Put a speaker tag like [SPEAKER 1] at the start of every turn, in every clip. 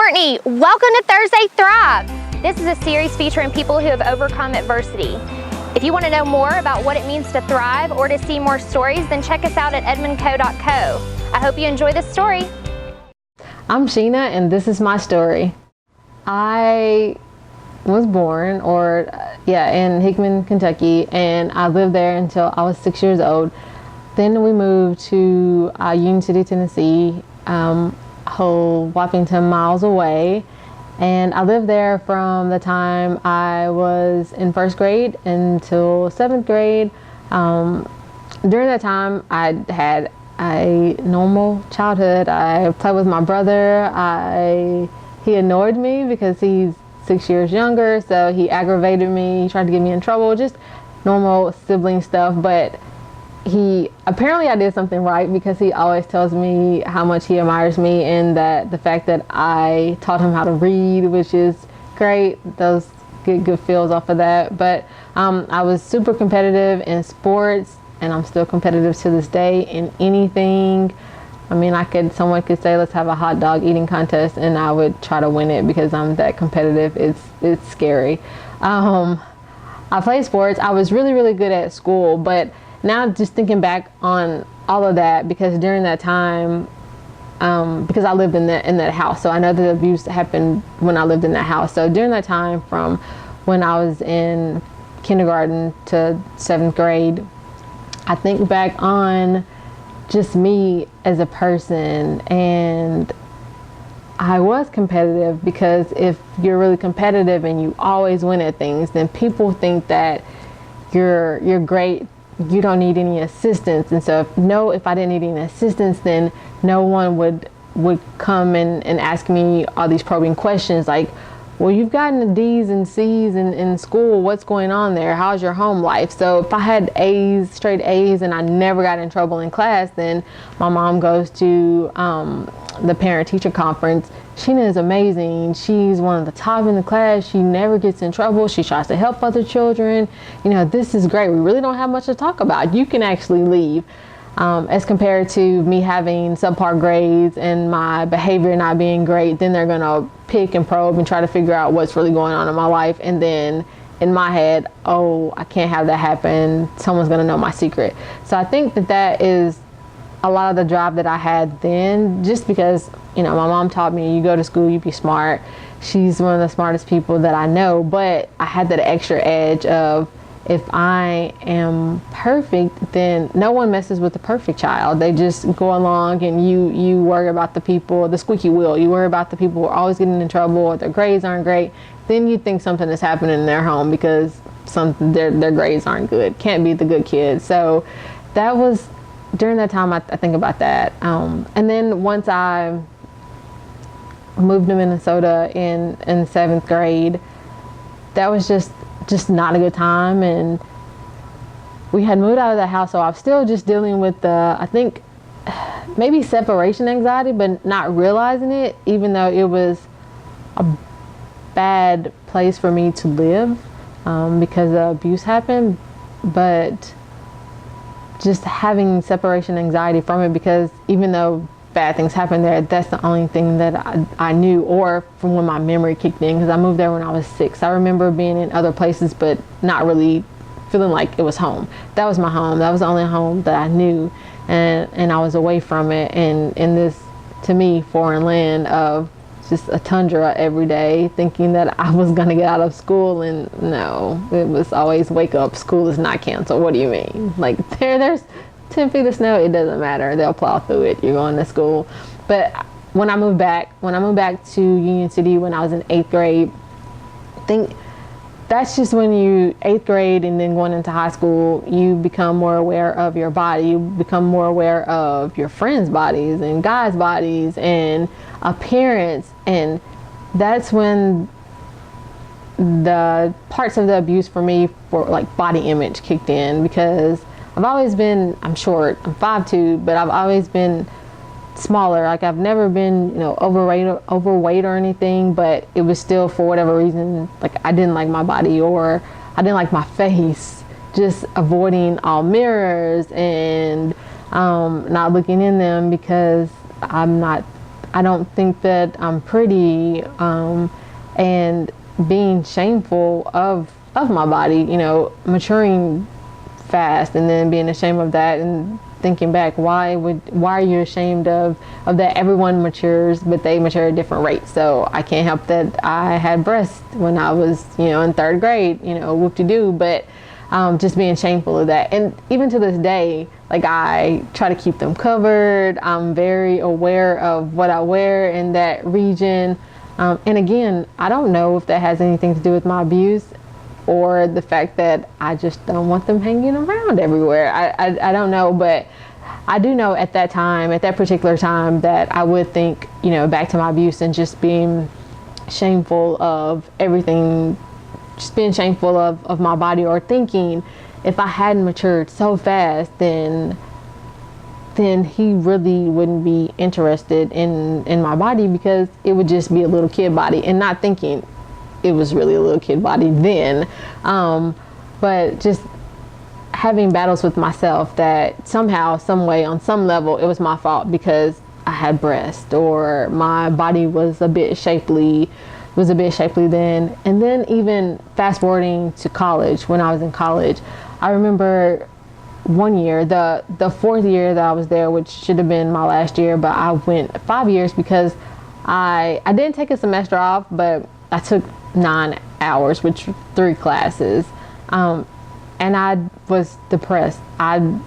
[SPEAKER 1] Courtney. Welcome to Thursday Thrive. This is a series featuring people who have overcome adversity. If you want to know more about what it means to thrive or to see more stories, then check us out at edmondco.co. I hope you enjoy this story.
[SPEAKER 2] I'm Sheena, and this is my story. I was born in Hickman, Kentucky, and I lived there until I was 6 years old. Then we moved to Union City, Tennessee, a whole whopping 10 miles away. And I lived there from the time I was in first grade until seventh grade. During that time, I had a normal childhood. I played with my brother. He annoyed me because he's 6 years younger, so he aggravated me. He tried to get me in trouble, just normal sibling stuff. But apparently I did something right, because he always tells me how much he admires me, and that the fact that I taught him how to read, which is great. Those get good feels off of that. But I was super competitive in sports, and I'm still competitive to this day in anything. I mean, someone could say, let's have a hot dog eating contest, and I would try to win it because I'm that competitive. It's scary. I played sports. I was really, really good at school, but now just thinking back on all of that, because during that time, because I lived in that house, so I know that abuse happened when I lived in that house. So during that time, from when I was in kindergarten to seventh grade, I think back on just me as a person, and I was competitive, because if you're really competitive and you always win at things, then people think that you're great. You don't need any assistance. And so if I didn't need any assistance, then no one would come and ask me all these probing questions like, well, you've gotten the D's and C's in school. What's going on there? How's your home life? So if I had A's, straight A's, and I never got in trouble in class, then my mom goes to the parent-teacher conference. Sheena is amazing. She's one of the top in the class. She never gets in trouble. She tries to help other children. This is great. We really don't have much to talk about. You can actually leave. As compared to me having subpar grades and my behavior not being great, then they're gonna pick and probe and try to figure out what's really going on in my life. And then in my head, oh, I can't have that happen. Someone's gonna know my secret. So I think that is a lot of the drive that I had then, just because, my mom taught me, you go to school, you be smart. She's one of the smartest people that I know, but I had that extra edge of, if I am perfect, then no one messes with the perfect child. They just go along, and you worry about the squeaky wheel. You worry about the people who are always getting in trouble, or their grades aren't great. Then you think something is happening in their home because their grades aren't good. Can't be the good kid. So that was, during that time, I think about that. And then once I moved to Minnesota in seventh grade, that was just not a good time. And we had moved out of the house, so I was still just dealing with I think maybe separation anxiety, but not realizing it, even though it was a bad place for me to live, because the abuse happened. But just having separation anxiety from it, because even though bad things happened there, that's the only thing that I knew, or from when my memory kicked in, because I moved there when I was 6. I remember being in other places, but not really feeling like it was home. That was my home. That was the only home that I knew, and I was away from it, and in this, to me, foreign land of just a tundra every day, thinking that I was going to get out of school, and no, it was always, wake up, school is not canceled. What do you mean? Like, there's 10 feet of snow, it doesn't matter. They'll plow through it. You're going to school. But when I moved back to Union City when I was in 8th grade, I think that's just when 8th grade and then going into high school, you become more aware of your body. You become more aware of your friends' bodies and guys' bodies and appearance. And that's when the parts of the abuse for me, for like body image, kicked in, because I've always been, I'm short, I'm 5'2", but I've always been smaller. Like, I've never been, overweight or anything, but it was still, for whatever reason, like, I didn't like my body, or I didn't like my face. Just avoiding all mirrors and not looking in them, because I'm not I don't think that I'm pretty, and being shameful of my body, you know, maturing fast and then being ashamed of that, and thinking back, why are you ashamed of that? Everyone matures, but they mature at different rates. So I can't help that I had breasts when I was, you know, in 3rd grade, you know, whoop-de-doo, but just being shameful of that. And even to this day, like, I try to keep them covered. I'm very aware of what I wear in that region. And again, I don't know if that has anything to do with my abuse or the fact that I just don't want them hanging around everywhere. I don't know, but I do know at that time, at that particular time, that I would think, you know, back to my abuse and just being shameful of everything, just being shameful of my body, or thinking if I hadn't matured so fast, then he really wouldn't be interested in my body, because it would just be a little kid body, and not thinking it was really a little kid body then. But just having battles with myself that somehow, some way, on some level, it was my fault because I had breasts, or my body was a bit shapely then. And then even fast forwarding to college, when I was in college, I remember one year, the 4th year that I was there, which should have been my last year, but I went 5 years because I didn't take a semester off, but I took 9 hours, which were 3 classes. And I was depressed. I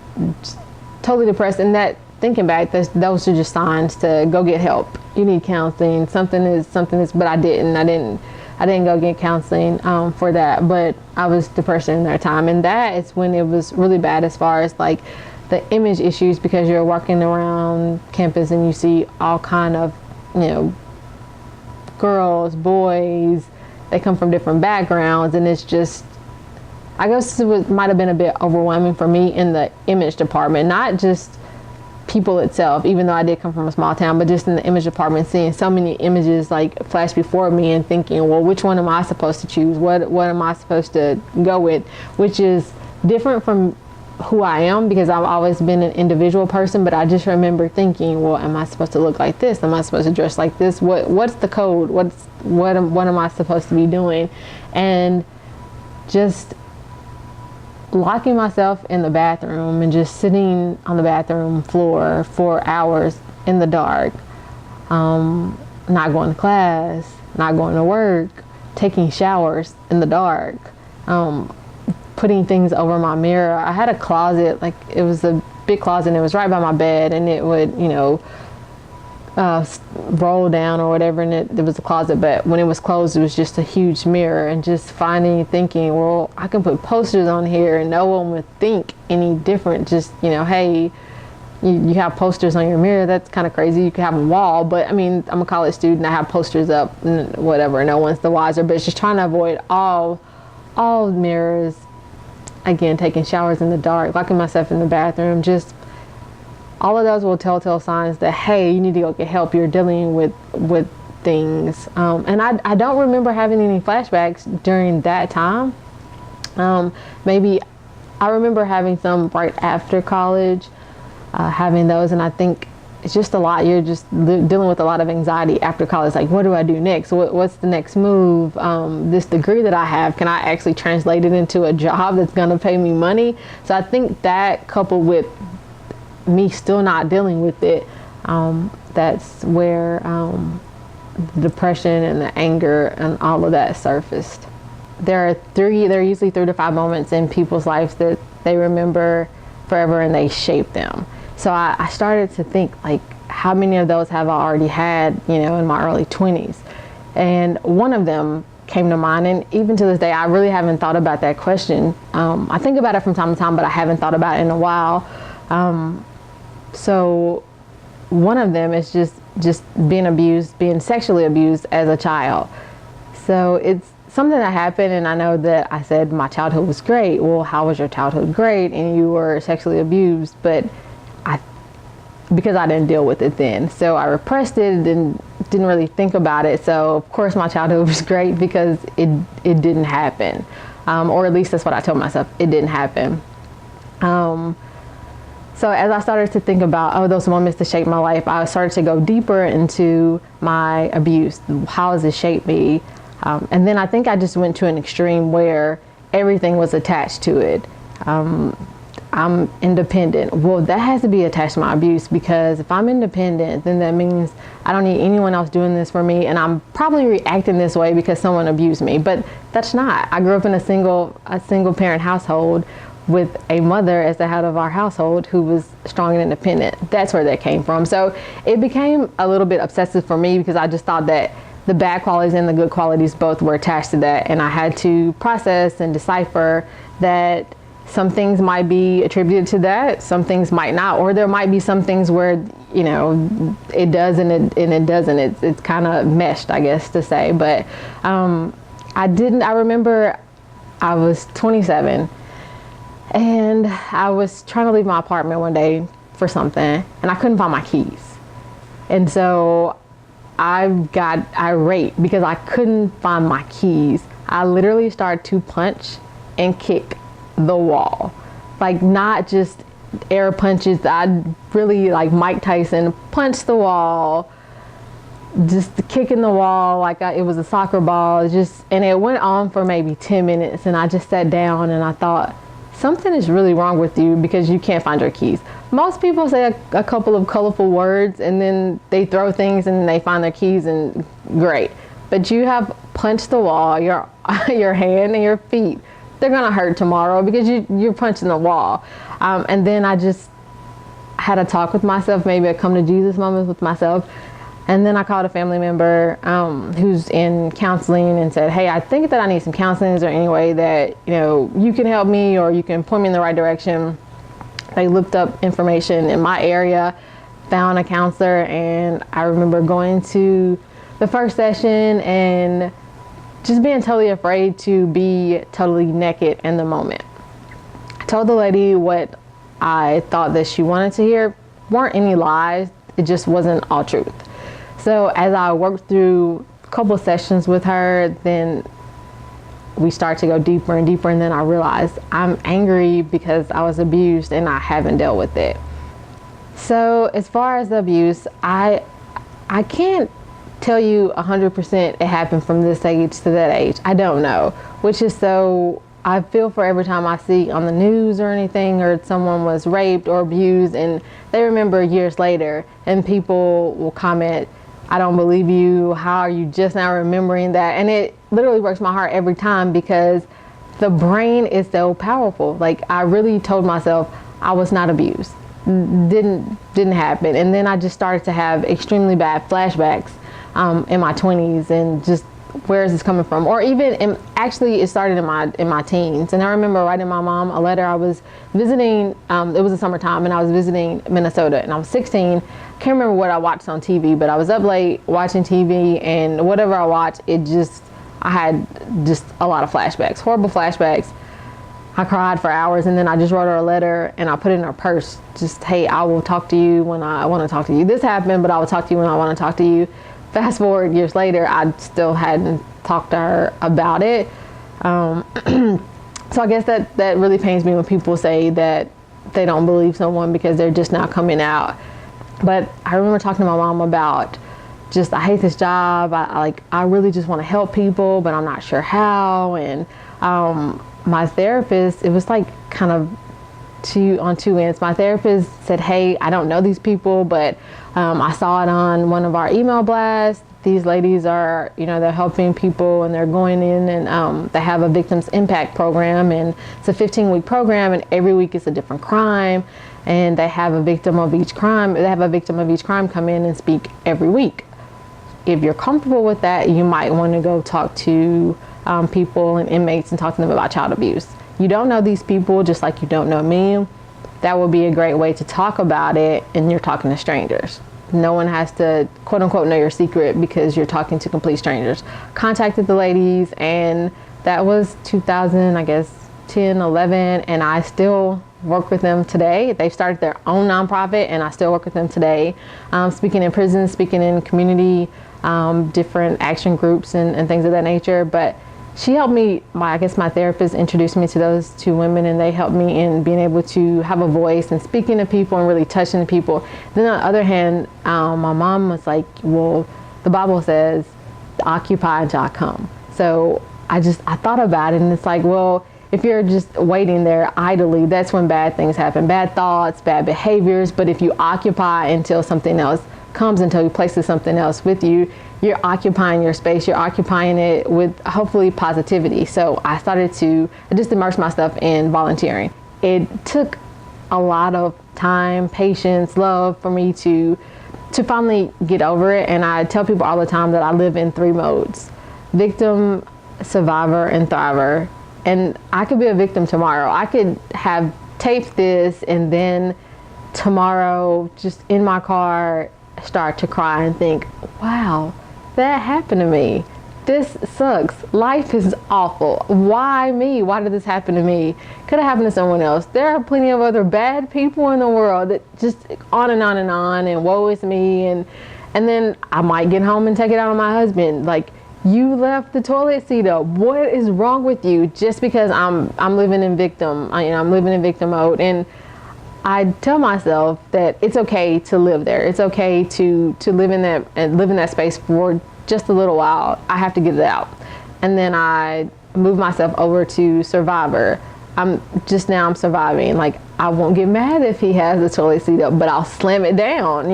[SPEAKER 2] totally depressed. And that, thinking back, those are just signs to go get help. You need counseling. Something is, but I didn't go get counseling for that. But I was depressed in that time, and that is when it was really bad as far as like the image issues, because you're walking around campus and you see all kind of, you know, girls, boys, they come from different backgrounds, and it's just, I guess it might have been a bit overwhelming for me in the image department, not just people itself, even though I did come from a small town, but just in the image department, seeing so many images like flash before me and thinking, well, which one am I supposed to choose? What am I supposed to go with? Which is different from who I am, because I've always been an individual person, but I just remember thinking, well, am I supposed to look like this? Am I supposed to dress like this? What's the code? What am I supposed to be doing? And just locking myself in the bathroom and just sitting on the bathroom floor for hours in the dark, not going to class, not going to work, taking showers in the dark, putting things over my mirror. I had a closet, like it was a big closet, and it was right by my bed, and it would, you know, roll down or whatever, and it was a closet, but when it was closed, it was just a huge mirror. And just thinking, well, I can put posters on here and no one would think any different. Just, you know, hey, you have posters on your mirror, that's kind of crazy. You could have a wall, but I mean, I'm a college student, I have posters up and whatever, no one's the wiser. But it's just trying to avoid all mirrors. Again, taking showers in the dark, locking myself in the bathroom, just all of those were telltale signs that, hey, you need to go get help. You're dealing with things. And I don't remember having any flashbacks during that time. Maybe I remember having some right after college, having those. And I think it's just a lot. You're just dealing with a lot of anxiety after college. Like, what do I do next? What's the next move? This degree that I have, can I actually translate it into a job that's going to pay me money? So I think that, coupled with me still not dealing with it, that's where the depression and the anger and all of that surfaced. There are usually 3 to 5 moments in people's lives that they remember forever, and they shape them. So I started to think, like, how many of those have I already had, you know, in my early 20s? And one of them came to mind, and even to this day, I really haven't thought about that question. I think about it from time to time, but I haven't thought about it in a while. So one of them is just being sexually abused as a child. So it's something that happened, and I know that I said my childhood was great. Well, how was your childhood? Great, and you were sexually abused, but because I didn't deal with it then. So I repressed it and didn't really think about it. So of course my childhood was great because it didn't happen. Or at least that's what I told myself, it didn't happen. So as I started to think about, those moments that shaped my life, I started to go deeper into my abuse. How has it shaped me? And then I think I just went to an extreme where everything was attached to it. I'm independent. Well, that has to be attached to my abuse, because if I'm independent, then that means I don't need anyone else doing this for me, and I'm probably reacting this way because someone abused me. But that's not. I grew up in a single parent household with a mother as the head of our household who was strong and independent. That's where that came from. So it became a little bit obsessive for me, because I just thought that the bad qualities and the good qualities both were attached to that, and I had to process and decipher that some things might be attributed to that, some things might not, or there might be some things where, you know, it does and it doesn't. It's kind of meshed, I guess to say. But I remember I was 27 and I was trying to leave my apartment one day for something, and I couldn't find my keys. And so I got irate because I couldn't find my keys. I literally started to punch and kick the wall. Like, not just air punches. I really, like Mike Tyson, punched the wall, just kicking the wall like it was a soccer ball. And it went on for maybe 10 minutes, and I just sat down and I thought, something is really wrong with you because you can't find your keys. Most people say a couple of colorful words and then they throw things and they find their keys, and great. But you have punched the wall, your hand and your feet, they're gonna hurt tomorrow because you're punching the wall. And then I just had a talk with myself, maybe a come to Jesus moment with myself. And then I called a family member who's in counseling and said, hey, I think that I need some counseling. Is there any way that, you know, you can help me or you can point me in the right direction? They looked up information in my area, found a counselor, and I remember going to the first session and just being totally afraid to be totally naked in the moment. I told the lady what I thought that she wanted to hear. Weren't any lies, it just wasn't all truth. So as I worked through a couple of sessions with her, then we started to go deeper and deeper, and then I realized I'm angry because I was abused and I haven't dealt with it. So as far as the abuse, I can't tell you 100% it happened from this age to that age. I don't know, which is so I feel for every time I see on the news or anything, or someone was raped or abused and they remember years later, and people will comment, I don't believe you, how are you just now remembering that? And it literally breaks my heart every time, because the brain is so powerful. Like, I really told myself I was not abused. Didn't happen. And then I just started to have extremely bad flashbacks in my 20s, and just, where is this coming from? Or even actually it started in my teens. And I remember writing my mom a letter. I was visiting, it was the summertime, and I was visiting Minnesota, and I was 16. Can't remember what I watched on TV, but I was up late watching TV, and whatever I watched, I had just a lot of flashbacks, horrible flashbacks. I cried for hours, and then I just wrote her a letter and I put it in her purse. Just, hey, I will talk to you when I want to talk to you. This happened, but I will talk to you when I want to talk to you. Fast forward years later, I still hadn't talked to her about it. So I guess that really pains me when people say that they don't believe someone because they're just now coming out. But I remember talking to my mom about just, I hate this job. I really just want to help people, but I'm not sure how. And my therapist, it was like kind of on two ends. My therapist said, hey, I don't know these people, but I saw it on one of our email blasts. These ladies are, they're helping people, and they're going in and they have a victims impact program, and it's a 15-week program, and every week it's a different crime, and they have a victim of each crime. They have a victim of each crime come in and speak every week. If you're comfortable with that, you might want to go talk to people and inmates and talk to them about child abuse. You don't know these people, just like you don't know me. That would be a great way to talk about it, and you're talking to strangers. No one has to, quote unquote, know your secret because you're talking to complete strangers. Contacted the ladies, and that was 2010, 11, and I still work with them today. They've started their own nonprofit, and I still work with them today. Speaking in prisons, speaking in community, different action groups and things of that nature. But she helped me, I guess my therapist introduced me to those two women, and they helped me in being able to have a voice and speaking to people and really touching people. Then on the other hand, my mom was like, well, the Bible says, occupy until I come. So I thought about it, and it's like, well, if you're just waiting there idly, that's when bad things happen, bad thoughts, bad behaviors. But if you occupy until something else comes, until he places something else with you, you're occupying your space, you're occupying it with hopefully positivity. So I started to just immerse myself in volunteering. It took a lot of time, patience, love for me to finally get over it. And I tell people all the time that I live in 3 modes: victim, survivor, and thriver. And I could be a victim tomorrow. I could have taped this and then tomorrow just in my car start to cry and think, wow, that happened to me. This sucks. Life is awful. Why me? Why did this happen to me? Could have happened to someone else. There are plenty of other bad people in the world that just on and on and on, and woe is me. And then I might get home and take it out on my husband. Like, you left the toilet seat up. What is wrong with you? Just because I'm living in victim, I'm living in victim mode. And I tell myself that it's okay to live there. It's okay to live in that space for just a little while. I have to get it out. And then I move myself over to survivor. I'm surviving. Like, I won't get mad if he has the toilet seat up, but I'll slam it down,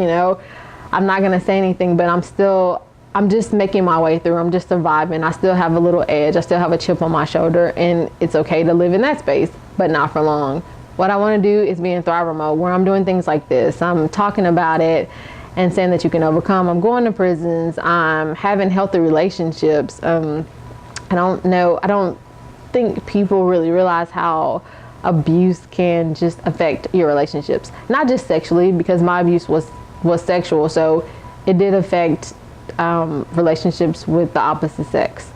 [SPEAKER 2] I'm not gonna say anything, but I'm just making my way through. I'm just surviving. I still have a little edge. I still have a chip on my shoulder, and it's okay to live in that space, but not for long. What I want to do is be in thriver mode, where I'm doing things like this. I'm talking about it and saying that you can overcome. I'm going to prisons. I'm having healthy relationships. I don't think people really realize how abuse can just affect your relationships. Not just sexually, because my abuse was sexual, so it did affect relationships with the opposite sex.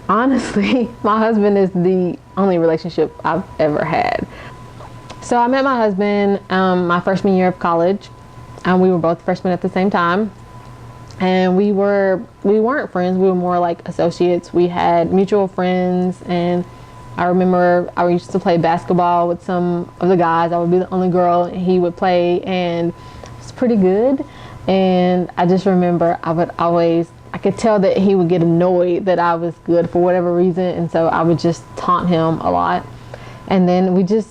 [SPEAKER 2] Honestly, my husband is the only relationship I've ever had. So I met my husband my freshman year of college, and we were both freshmen at the same time. And we weren't friends. We were more like associates. We had mutual friends, and I remember I used to play basketball with some of the guys. I would be the only girl, and he would play, and it was pretty good. And I just remember I could tell that he would get annoyed that I was good for whatever reason, and so I would just taunt him a lot. And then we just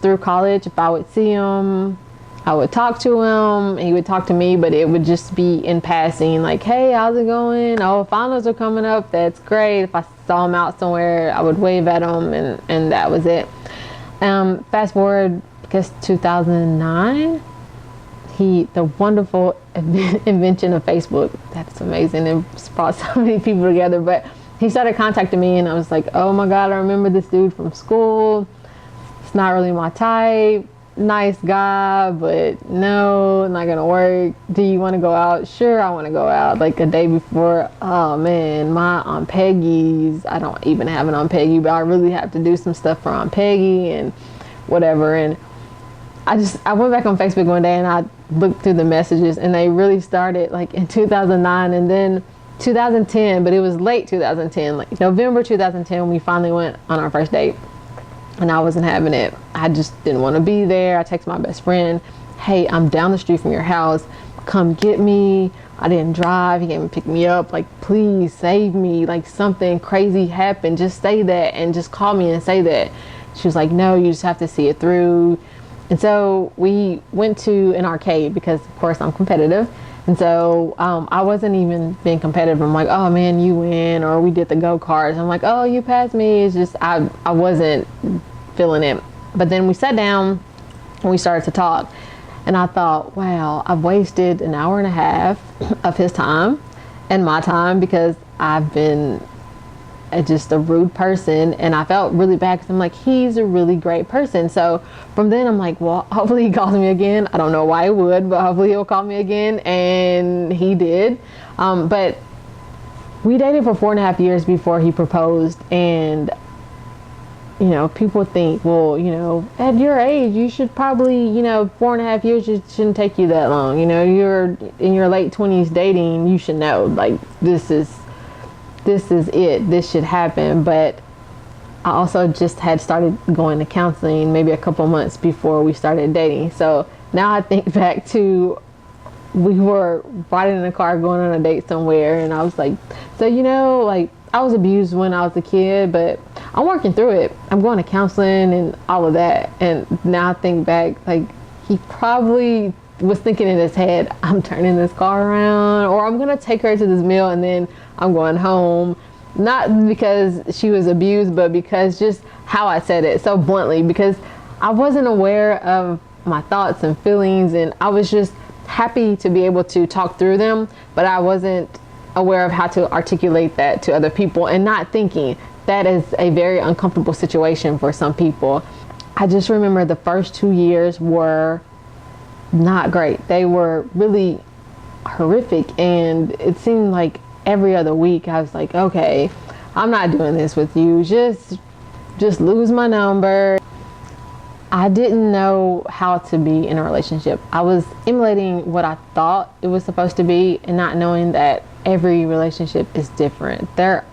[SPEAKER 2] through college, if I would see him, I would talk to him, he would talk to me, but it would just be in passing, like, hey, how's it going? Oh, finals are coming up, that's great. If I saw him out somewhere, I would wave at him, and that was it. Fast forward, I guess 2009, the wonderful invention of Facebook, that's amazing, it's brought so many people together, but he started contacting me, and I was like, oh my God, I remember this dude from school. It's not really my type. Nice guy, but no, not gonna work. Do you want to go out? Sure, I want to go out. Like a day before, oh man, my Aunt Peggy's, I don't even have an Aunt Peggy, but I really have to do some stuff for Aunt Peggy and whatever. And I went back on Facebook one day and I looked through the messages, and they really started like in 2009 and then 2010, but it was late 2010, like November 2010 when we finally went on our first date. And I wasn't having it. I just didn't want to be there. I texted my best friend, hey, I'm down the street from your house. Come get me. I didn't drive. He came and picked me up. Like, please save me. Like, something crazy happened. Just say that and just call me and say that. She was like, no, you just have to see it through. And so we went to an arcade because, of course, I'm competitive. And so I wasn't even being competitive. I'm like, oh man, you win. Or we did the go-karts. I'm like, oh, you passed me. It's just, I wasn't feeling it. But then we sat down and we started to talk. And I thought, wow, I've wasted an hour and a half of his time and my time because I've been just a rude person, and I felt really bad because I'm like, he's a really great person. So from then I'm like, well, hopefully he calls me again. I don't know why he would, but hopefully he'll call me again, and he did. But we dated for 4.5 years before he proposed, and people think, well, at your age you should probably, 4.5 years shouldn't take you that long. You're in your late 20s dating, you should know, like, this is this is it, this should happen. But I also just had started going to counseling maybe a couple months before we started dating. So now I think back to, we were riding in a car going on a date somewhere, and I was like, so like, I was abused when I was a kid, but I'm working through it. I'm going to counseling and all of that. And now I think back, like, he probably was thinking in his head, I'm turning this car around, or I'm gonna take her to this meal and then I'm going home. Not because she was abused, but because just how I said it so bluntly, because I wasn't aware of my thoughts and feelings, and I was just happy to be able to talk through them, but I wasn't aware of how to articulate that to other people, and not thinking that is a very uncomfortable situation for some people. I just remember the first 2 years were not great. They were really horrific, and it seemed like every other week I was like, okay, I'm not doing this with you. Just lose my number. I didn't know how to be in a relationship. I was emulating what I thought it was supposed to be, and not knowing that every relationship is different. They're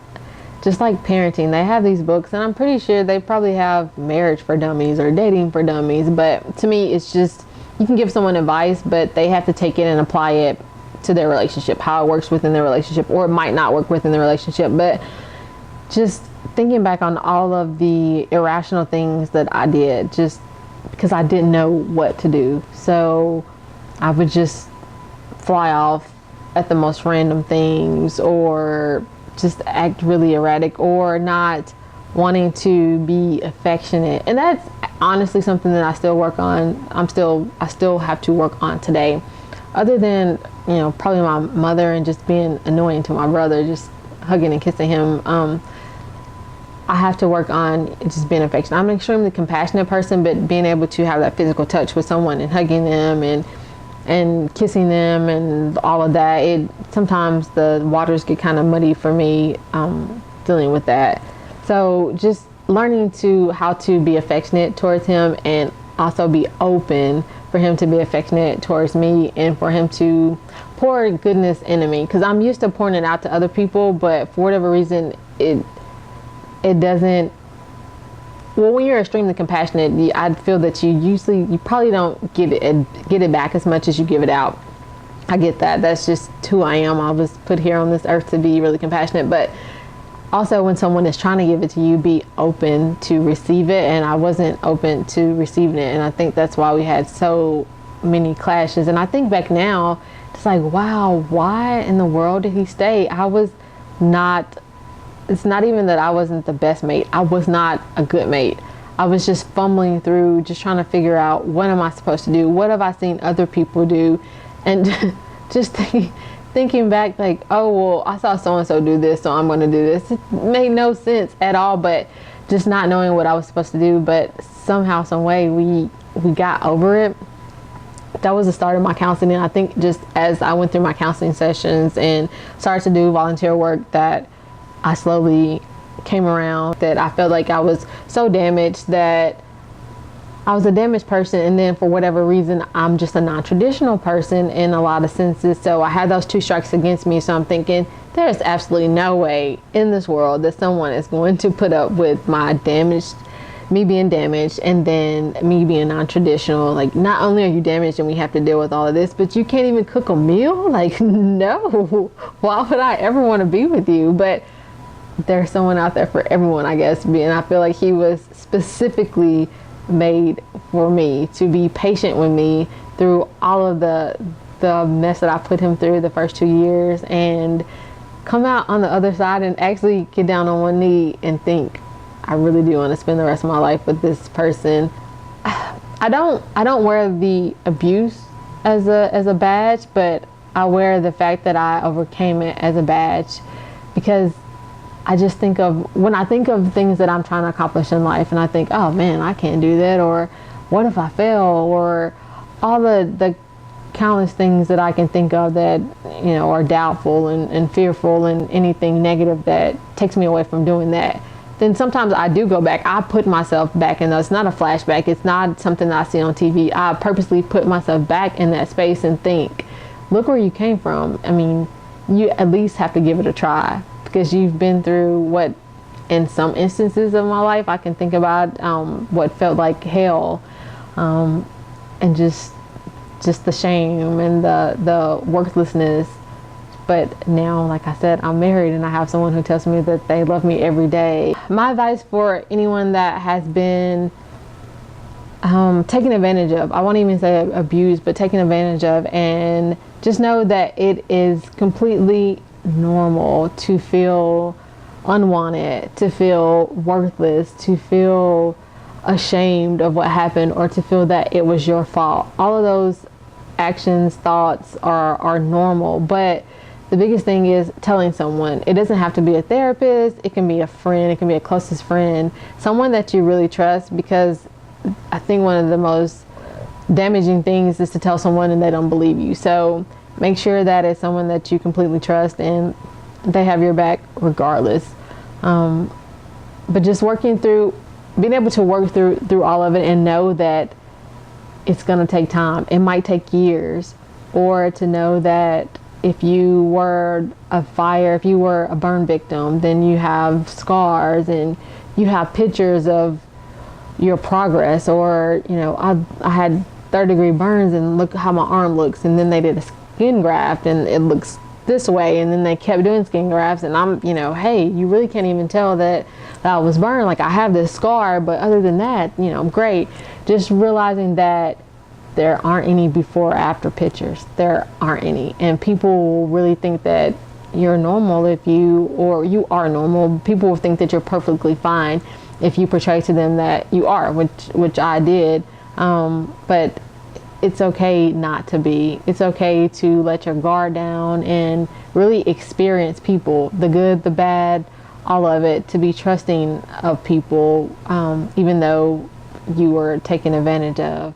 [SPEAKER 2] just like parenting. They have these books, and I'm pretty sure they probably have Marriage for Dummies or Dating for Dummies. But to me, it's just, you can give someone advice, but they have to take it and apply it to their relationship, how it works within their relationship, or it might not work within the relationship. But just thinking back on all of the irrational things that I did, just because I didn't know what to do. So I would just fly off at the most random things, or just act really erratic, or not wanting to be affectionate. And that's honestly something that I still work on. I still have to work on today. Other than, probably my mother and just being annoying to my brother, just hugging and kissing him. I have to work on just being affectionate. I'm an extremely compassionate person, but being able to have that physical touch with someone and hugging them and kissing them and all of that, sometimes the waters get kind of muddy for me dealing with that. So just learning how to be affectionate towards him, and also be open for him to be affectionate towards me, and for him to pour goodness into me. Because I'm used to pouring it out to other people, but for whatever reason, it doesn't. Well, when you're extremely compassionate, I feel that you probably don't get it back as much as you give it out. I get that. That's just who I am. I was put here on this earth to be really compassionate. But also, when someone is trying to give it to you, be open to receive it. And I wasn't open to receiving it. And I think that's why we had so many clashes. And I think back now, it's like, wow, why in the world did he stay? It's not even that I wasn't the best mate. I was not a good mate. I was just fumbling through, just trying to figure out, what am I supposed to do? What have I seen other people do? And just thinking back, like, oh, well, I saw so-and-so do this, so I'm going to do this. It made no sense at all, but just not knowing what I was supposed to do. But somehow, some way, we got over it. That was the start of my counseling. And I think just as I went through my counseling sessions and started to do volunteer work, that I slowly came around, that I felt like I was so damaged, that I was a damaged person. And then for whatever reason, I'm just a non-traditional person in a lot of senses. So I had those two strikes against me. So I'm thinking, there's absolutely no way in this world that someone is going to put up with me being damaged, and then me being non-traditional. Like, not only are you damaged and we have to deal with all of this, but you can't even cook a meal? Like, no, why would I ever want to be with you? But there's someone out there for everyone, I guess. And I feel like he was specifically made for me, to be patient with me through all of the mess that I put him through the first 2 years, and come out on the other side and actually get down on one knee and think, I really do want to spend the rest of my life with this person. I don't wear the abuse as a badge, but I wear the fact that I overcame it as a badge, because I just when I think of things that I'm trying to accomplish in life, and I think, oh man, I can't do that, or what if I fail, or all the countless things that I can think of that, are doubtful and fearful, and anything negative that takes me away from doing that. Then sometimes I do go back. I put myself back in those. It's not a flashback. It's not something that I see on TV. I purposely put myself back in that space and think, look where you came from. I mean, you at least have to give it a try. because you've been through what, in some instances of my life, I can think about what felt like hell, and just the shame and the worthlessness. But now, like I said, I'm married and I have someone who tells me that they love me every day. My advice for anyone that has been taken advantage of, I won't even say abused, but taken advantage of, and just know that it is completely normal to feel unwanted, to feel worthless, to feel ashamed of what happened, or to feel that it was your fault. All of those actions, thoughts are normal, but the biggest thing is telling someone. It doesn't have to be a therapist. It can be a friend. It can be a closest friend, someone that you really trust, because I think one of the most damaging things is to tell someone and they don't believe you. So make sure that it's someone that you completely trust and they have your back regardless. But just being able to work through all of it, and know that it's going to take time. It might take years. Or to know that if you were if you were a burn victim, then you have scars and you have pictures of your progress. Or, I had third-degree burns and look how my arm looks, and then they did a skin graft and it looks this way, and then they kept doing skin grafts, and I'm, hey, you really can't even tell that I was burned. Like, I have this scar, but other than that, I'm great. Just realizing that there aren't any before or after pictures. There aren't any. And people will really think that you're normal or you are normal. People will think that you're perfectly fine if you portray to them that you are, which I did. But it's okay not to be. It's okay to let your guard down and really experience people, the good, the bad, all of it, to be trusting of people, even though you were taken advantage of.